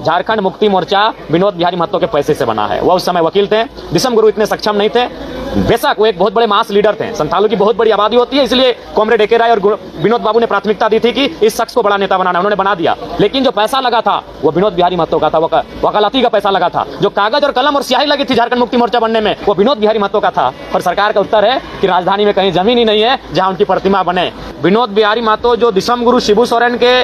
झारखंड मुक्ति मोर्चा विनोद बिहारी महतो के पैसे से बना है। वह उस समय वकील थे, दिसम गुरु इतने सक्षम नहीं थे। बेशक वो एक बहुत बड़े मास लीडर थे, संथालों की बहुत बड़ी आबादी होती है, इसलिए कॉमरेड ए.के. राय और विनोद बाबू ने प्राथमिकता दी थी कि इस शख्स को बड़ा नेता बनाना, उन्होंने बना दिया। लेकिन जो पैसा लगा था वो विनोद बिहारी महतो का था, वकालती का पैसा लगा था। जो कागज और कलम और स्याही लगी थी झारखंड मुक्ति मोर्चा बनने में, वो विनोद बिहारी महतो का था। और सरकार का उत्तर है कि राजधानी में कहीं जमीन ही नहीं है जहां उनकी प्रतिमा बने। विनोद बिहारी महतो जो दिसम गुरु शिबू सोरेन के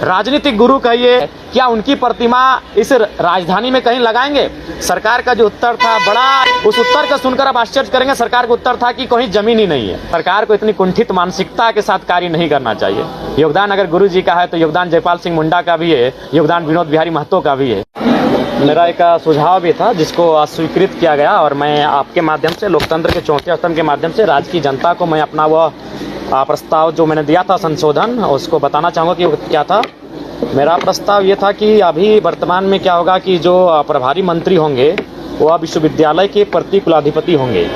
राजनीतिक गुरु कहिए, क्या उनकी प्रतिमा इस राजधानी में कहीं लगाएंगे? सरकार का जो उत्तर था बड़ा, उस उत्तर को सुनकर आप आश्चर्य करेंगे। सरकार का उत्तर था कि कहीं जमीन ही नहीं है। सरकार को इतनी कुंठित मानसिकता के साथ कार्य नहीं करना चाहिए। योगदान अगर गुरु जी का है तो योगदान जयपाल सिंह मुंडा का भी है, योगदान विनोद बिहारी महतो का भी है। मेरा एक सुझाव भी था जिसको अस्वीकृत किया गया, और मैं आपके माध्यम से, लोकतंत्र के चौथे स्तंभ के माध्यम से राज्य की जनता को मैं अपना वह प्रस्ताव जो मैंने दिया था संशोधन, उसको बताना चाहूँगा कि वो क्या था। मेरा प्रस्ताव ये था कि अभी वर्तमान में क्या होगा कि जो प्रभारी मंत्री होंगे वह विश्वविद्यालय के प्रति कुलाधिपति होंगे।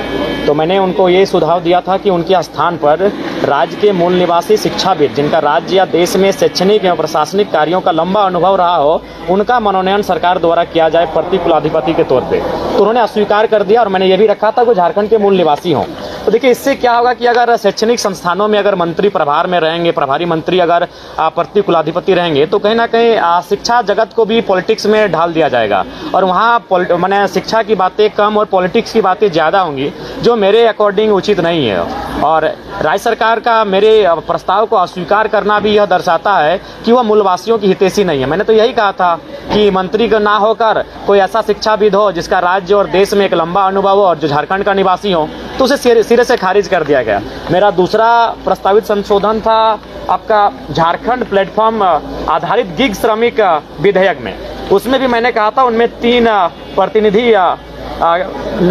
तो मैंने उनको ये सुझाव दिया था कि उनके स्थान पर राज्य के मूल निवासी शिक्षाविद, जिनका राज्य या देश में शैक्षणिक एवं प्रशासनिक कार्यों का लंबा अनुभव रहा हो, उनका मनोनयन सरकार द्वारा किया जाए प्रति कुलाधिपति के तौर पे। तो उन्होंने अस्वीकार कर दिया, और मैंने ये भी रखा था कि झारखंड के मूल निवासी हों। तो देखिए, इससे क्या होगा कि अगर शैक्षणिक संस्थानों में अगर मंत्री प्रभार में रहेंगे, प्रभारी मंत्री अगर प्रति कुलाधिपति रहेंगे, तो कहीं ना कहीं शिक्षा जगत को भी पॉलिटिक्स में ढाल दिया जाएगा, और वहाँ मैंने शिक्षा की बातें कम और पॉलिटिक्स की बातें ज़्यादा होंगी, जो मेरे अकॉर्डिंग उचित नहीं है। और राज्य सरकार का मेरे प्रस्ताव को अस्वीकार करना भी यह दर्शाता है कि वह मूलवासियों की हितैषी नहीं है। मैंने तो यही कहा था कि मंत्री का ना होकर कोई ऐसा शिक्षाविद हो जिसका राज्य और देश में एक लंबा अनुभव हो और जो झारखंड का निवासी हो, तो उसे सिरे से खारिज कर दिया गया। मेरा दूसरा प्रस्तावित संशोधन था आपका झारखंड प्लेटफॉर्म आधारित गिग श्रमिक विधेयक में। उसमें भी मैंने कहा था उनमें 3 प्रतिनिधि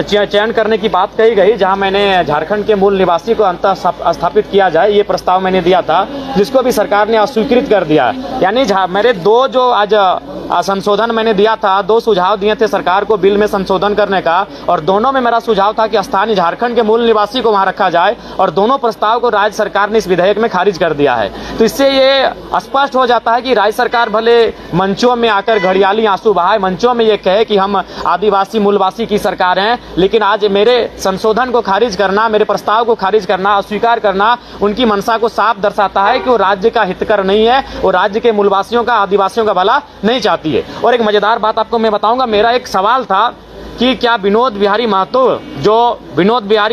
चयन करने की बात कही गई, जहां मैंने झारखंड के मूल निवासी को अंत स्थापित किया जाए, ये प्रस्ताव मैंने दिया था, जिसको भी सरकार ने अस्वीकृत कर दिया। यानी मेरे 2 जो आज संशोधन मैंने दिया था, 2 सुझाव दिए थे सरकार को बिल में संशोधन करने का, और दोनों में मेरा सुझाव था कि स्थानीय झारखंड के मूल निवासी को वहां रखा जाए, और दोनों प्रस्ताव को राज्य सरकार ने इस विधेयक में खारिज कर दिया है। तो इससे ये स्पष्ट हो जाता है कि राज्य सरकार भले मंचों में आकर घड़ियाली आंसू बहाए, मंचों में ये कहे कि हम आदिवासी मूलवासी की सरकार हैं, लेकिन आज मेरे संशोधन को खारिज करना, मेरे प्रस्ताव को खारिज करना, अस्वीकार करना उनकी मंशा को साफ दर्शाता है कि वो राज्य का हितकर नहीं है, वो राज्य के मूलवासियों का, आदिवासियों का भला नहीं चाहती है। और एक मजेदार बात आपको मैं बताऊंगा, मेरा एक सवाल था कि क्या विनोद बिहारी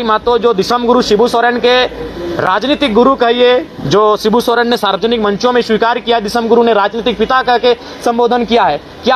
महतो जो दिसम गुरु शिबू सोरेन के राजनीतिक गुरु कहिए, जो शिबू सोरेन ने सार्वजनिक मंचों में स्वीकार किया, दिसम गुरु ने राजनीतिक पिता कह के संबोधन किया है, क्या